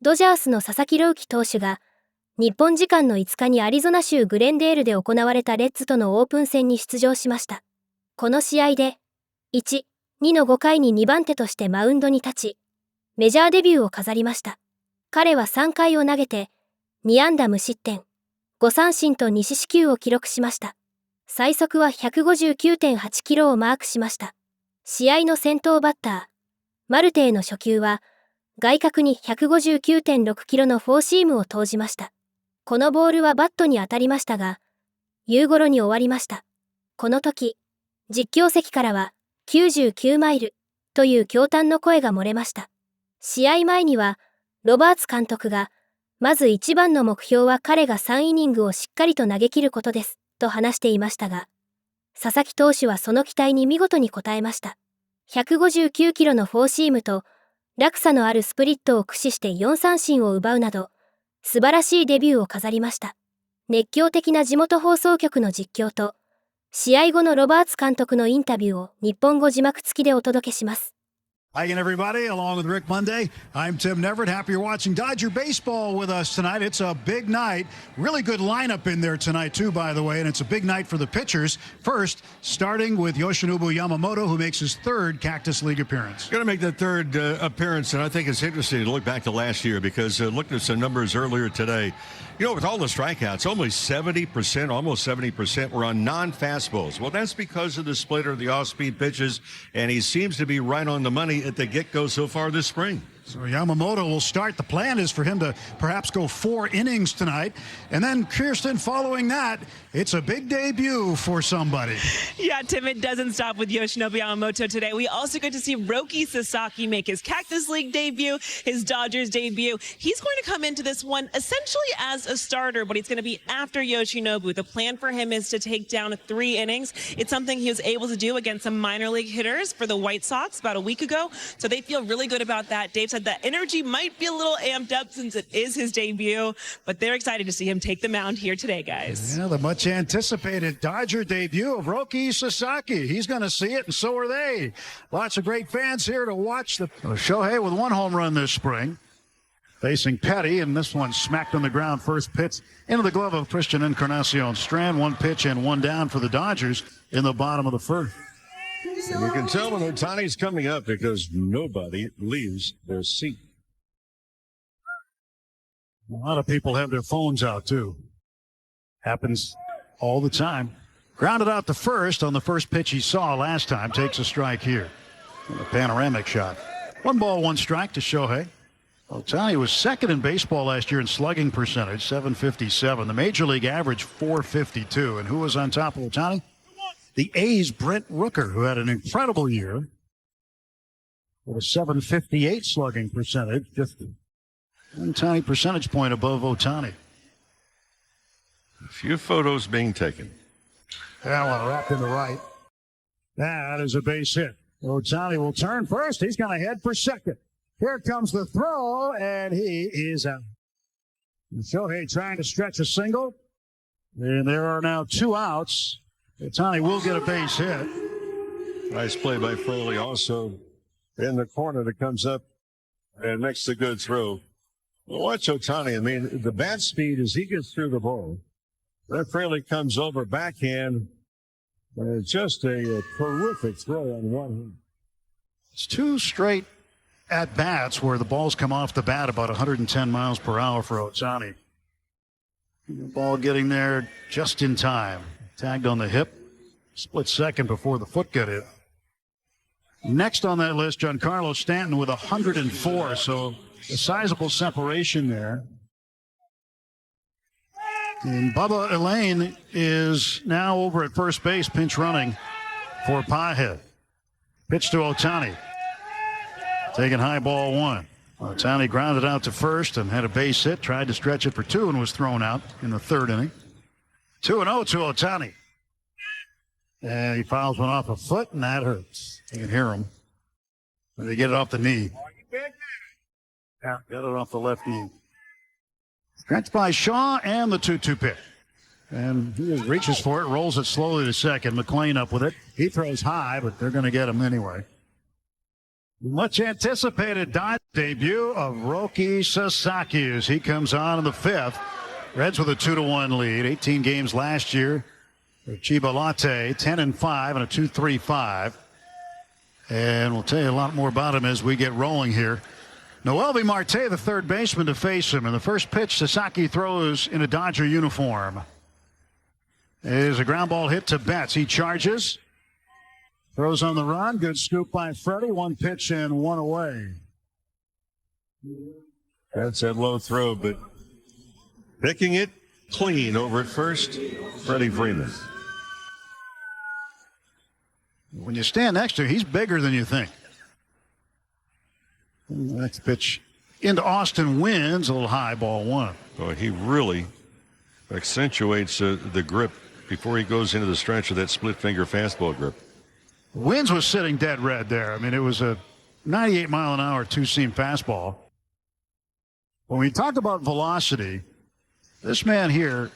ドジャースの佐々木朗希投手が、日本時間の5日にアリゾナ州グレンデールで行われたレッズとのオープン戦に出場しました。この試合で、1、2の5回に2番手としてマウンドに立ち、メジャーデビューを飾りました。彼は3回を投げて、2安打無失点、5三振と2四死球を記録しました。最速は 159.8 キロをマークしました。試合の先頭バッター、マルテへの初球は、外角に 159.6 キロのフォーシームを投じました。このボールはバットに当たりましたが、夕頃に終わりました。この時、実況席からは、99マイルという驚嘆の声が漏れました。試合前には、ロバーツ監督が、まず一番の目標は彼が3イニングをしっかりと投げ切ることです、と話していましたが、佐々木投手はその期待に見事に応えました。159キロのフォーシームと、落差のあるスプリットを駆使して4三振を奪うなど、素晴らしいデビューを飾りました。熱狂的な地元放送局の実況と、試合後のロバーツ監督のインタビューを日本語字幕付きでお届けします。Hi again, everybody. Along with Rick Monday, I'm Tim Neverett. Happy you're watching Dodger Baseball with us tonight. It's a big night. Really good lineup in there tonight, too, by the way, and it's a big night for the pitchers. First, starting with Yoshinobu Yamamoto, who makes his third Cactus League appearance. Going to make that third appearance, and I think it's interesting to look back to last year because looking at some numbers earlier today, you know, with all the strikeouts, almost 70% were on non-fastballs. Well, that's because of the splitter, the off-speed pitches, and he seems to be right on the money at the get-go so far this spring. So Yamamoto will start. The plan is for him to perhaps go 4 innings tonight. And then Kirsten, following that, it's a big debut for somebody. Yeah, Tim, it doesn't stop with Yoshinobu Yamamoto today. We also get to see Roki Sasaki make his Cactus League debut, his Dodgers debut. He's going to come into this one essentially as a starter, but he's going to be after Yoshinobu. The plan for him is to take down 3 innings. It's something he was able to do against some minor league hitters for the White Sox about a week ago. So they feel really good about that. Dave said that energy might be a little amped up since it is his debut, but they're excited to see him take the mound here today, guys. Yeah, the much anticipated Dodger debut of Roki Sasaki. He's going to see it, and so are they. Lots of great fans here to watch the Shohei with 1 home run this spring, facing Petty, and this one smacked on the ground. First pitch into the glove of Christian Encarnacion Strand. 1 pitch and 1 down for the Dodgers in the bottom of the first. And you can tell when Ohtani's coming up because nobody leaves their seat. A lot of people have their phones out, too. Happens all the time. Grounded out to first on the first pitch he saw last time. Takes a strike here. A panoramic shot. 1 ball, 1 strike to Shohei. Ohtani was second in baseball last year in slugging percentage, 757. The major league average, 452. And who was on top of Ohtani? The A's Brent Rooker, who had an incredible year with a 758 slugging percentage, just one tiny percentage point above Ohtani. A few photos being taken. That one wrapped in the right. That is a base hit. Ohtani will turn first. He's going to head for second. Here comes the throw, and he is out. Shohei trying to stretch a single, and there are now 2 outs. Ohtani will get a base hit. Nice play by Foley also in the corner that comes up and makes a good throw. Well, watch Ohtani. I mean, the bat speed as he gets through the ball. That Fraley comes over backhand. And it's just a terrific throw on one hand. It's 2 straight at-bats where the balls come off the bat about 110 miles per hour for Ohtani. The ball getting there just in time. Tagged on the hip, split second before the foot got hit. Next on that list, Giancarlo Stanton with 104, so a sizable separation there. And Bubba Elaine is now over at first base, pinch running for Piehead. Pitch to Ohtani. Taking high ball 1. Ohtani grounded out to first and had a base hit, tried to stretch it for 2 and was thrown out in the 3rd inning. 2-0 to Ohtani. And he fouls one off a foot, and that hurts. You can hear him. They get it off the knee. Yeah, got it off the left knee. Stretched by Shaw and the 2-2 pitch. And he just reaches for it, rolls it slowly to second. McClain up with it. He throws high, but they're going to get him anyway. Much anticipated debut of Roki Sasaki as he comes on in the fifth. Reds with a 2-1 lead. 18 games last year. Chiba Latte 10-5 and a 2.35. And we'll tell you a lot more about him as we get rolling here. Noelvi Marte, the third baseman, to face him. And the first pitch Sasaki throws in a Dodger uniform is a ground ball hit to Betts. He charges. Throws on the run. Good scoop by Freddie. One pitch and one away. That's that low throw, but picking it clean over at first, Freddie Freeman. When you stand next to him, he's bigger than you think. Next pitch into Austin wins. A little high, ball one. Boy, he really accentuates the grip before he goes into the stretch of that split finger fastball grip. Wins was sitting dead red there. I mean, it was a 98-mile-an-hour two-seam fastball. When we talk about velocity, this man here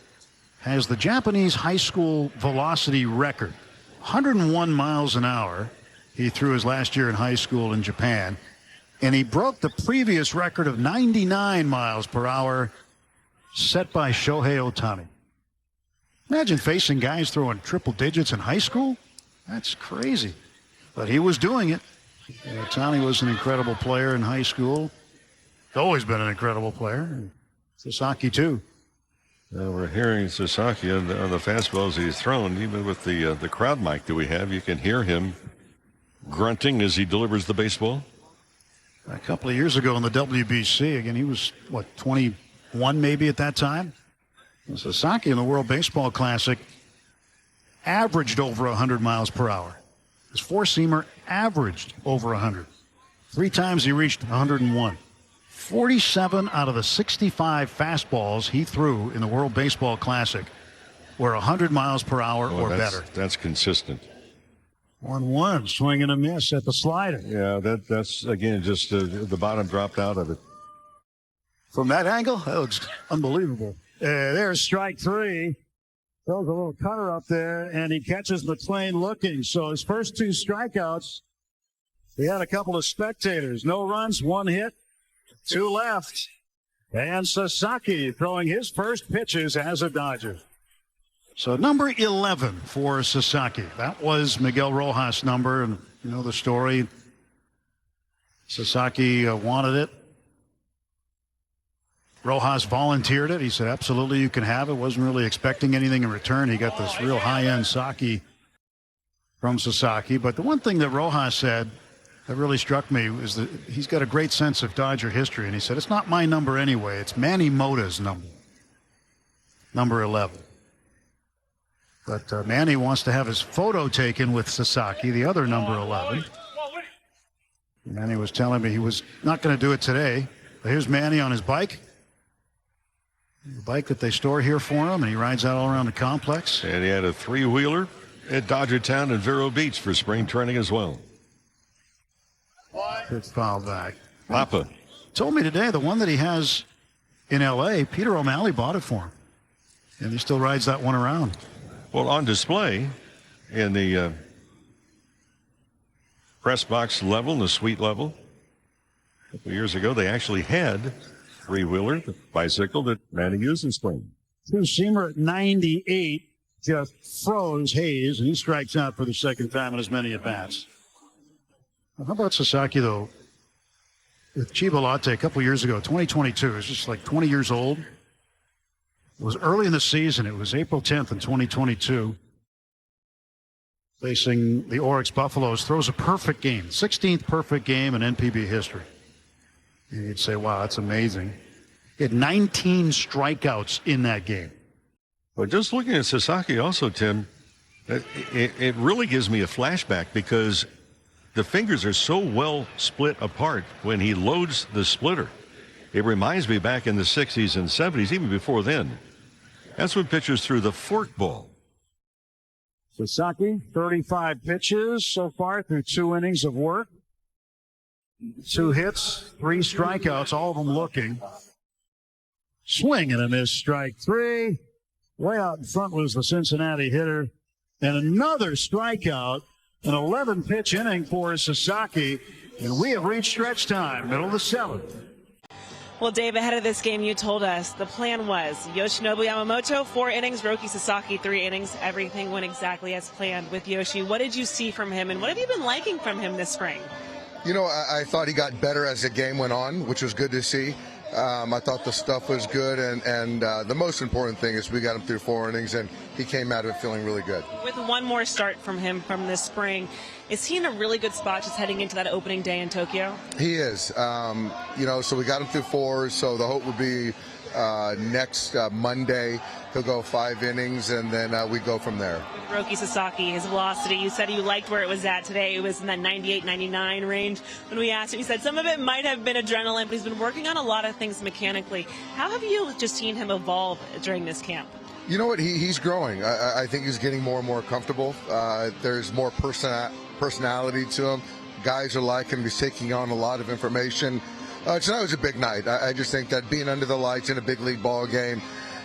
has the Japanese high school velocity record. 101 miles an hour he threw his last year in high school in Japan. And he broke the previous record of 99 miles per hour set by Shohei Ohtani. Imagine facing guys throwing triple digits in high school. That's crazy. But he was doing it. Ohtani was an incredible player in high school. Always been an incredible player. Sasaki, too. We're hearing Sasaki on the fastballs he's thrown. Even with the crowd mic that we have, you can hear him grunting as he delivers the baseball. A couple of years ago in the WBC, again, he was, 21 maybe at that time? Sasaki in the World Baseball Classic averaged over 100 miles per hour. His four-seamer averaged over 100. 3 times he reached 101. 47 out of the 65 fastballs he threw in the World Baseball Classic were 100 miles per hour or better. That's consistent. 1-1, swing and a miss at the slider. Yeah, that's again, just the bottom dropped out of it. From that angle, that looks unbelievable. There's strike 3. Throws a little cutter up there, and he catches McClain looking. So his first 2 strikeouts, he had a couple of spectators. No runs, 1 hit, 2 left. And Sasaki throwing his first pitches as a Dodger. So number 11 for Sasaki. That was Miguel Rojas' number, and you know the story. Sasaki wanted it. Rojas volunteered it. He said, absolutely, you can have it. Wasn't really expecting anything in return. He got this real high-end sake from Sasaki. But the one thing that Rojas said that really struck me is that he's got a great sense of Dodger history. And he said, it's not my number anyway. It's Manny Mota's number. Number 11. But Manny wants to have his photo taken with Sasaki, the other number 11. Manny was telling me he was not going to do it today. But here's Manny on his bike. The bike that they store here for him, and he rides out all around the complex. And he had a 3-wheeler at Dodgertown and Vero Beach for spring training as well. It's fouled back. Papa told me today the one that he has in L.A., Peter O'Malley bought it for him. And he still rides that one around. Well, on display in the press box level, in the suite level, a couple years ago, they actually had 3-wheeler, the bicycle that Manny used in spring. Two-seamer at 98 just froze Hayes, and he strikes out for the second time in as many at-bats. How about Sasaki, though? With Chiba Latte a couple years ago, 2022, he's just like 20 years old. It was early in the season. It was April 10th in 2022. Facing the Oryx Buffaloes, throws a perfect game, 16th perfect game in NPB history. And you'd say, wow, that's amazing. He had 19 strikeouts in that game. But just looking at Sasaki also, Tim, it really gives me a flashback because the fingers are so well split apart when he loads the splitter. It reminds me back in the 60s and 70s, even before then. That's when pitchers threw the forkball. Sasaki, 35 pitches so far through 2 innings of work. 2 hits, 3 strikeouts, all of them looking. Swing and a miss, strike 3. Way out in front was the Cincinnati hitter. And another strikeout, an 11-pitch inning for Sasaki. And we have reached stretch time, middle of the seventh. Well, Dave, ahead of this game, you told us the plan was Yoshinobu Yamamoto, 4 innings, Roki Sasaki, 3 innings. Everything went exactly as planned with Yoshi. What did you see from him, and what have you been liking from him this spring? You know, I thought he got better as the game went on, which was good to see. I thought the stuff was good, and the most important thing is we got him through 4 innings, and he came out of it feeling really good. With one more start from him from this spring, is he in a really good spot just heading into that opening day in Tokyo? He is. You know, so we got him through 4, so the hope would be next Monday he'll go 5 innings, and then we go from there. With Roki Sasaki, his velocity, you said you liked where it was at today. It was in that 98, 99 range. When we asked him, he said some of it might have been adrenaline, but he's been working on a lot of things mechanically. How have you just seen him evolve during this camp? You know what? He's growing. I think he's getting more and more comfortable. There's more personality to him. Guys are liking him. He's taking on a lot of information. Tonight was a big night. I just think that being under the lights in a big league ball game,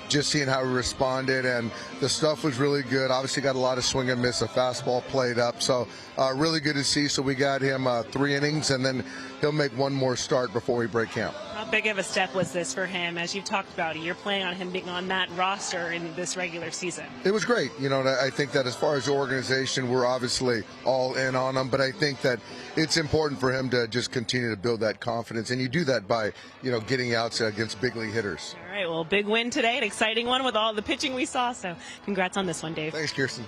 just seeing how he responded, and the stuff was really good. Obviously got a lot of swing and miss, a fastball played up, so really good to see. So we got him 3 innings, and then he'll make one more start before we break camp. How big of a step was this for him? As you've talked about, you're planning on him being on that roster in this regular season. It was great. You know, I think that as far as the organization, we're obviously all in on him, but I think that it's important for him to just continue to build that confidence, and you do that by, you know, getting outs against big league hitters. All right, well, big win today, an exciting one with all the pitching we saw, so congrats on this one, Dave. Thanks, Kirsten.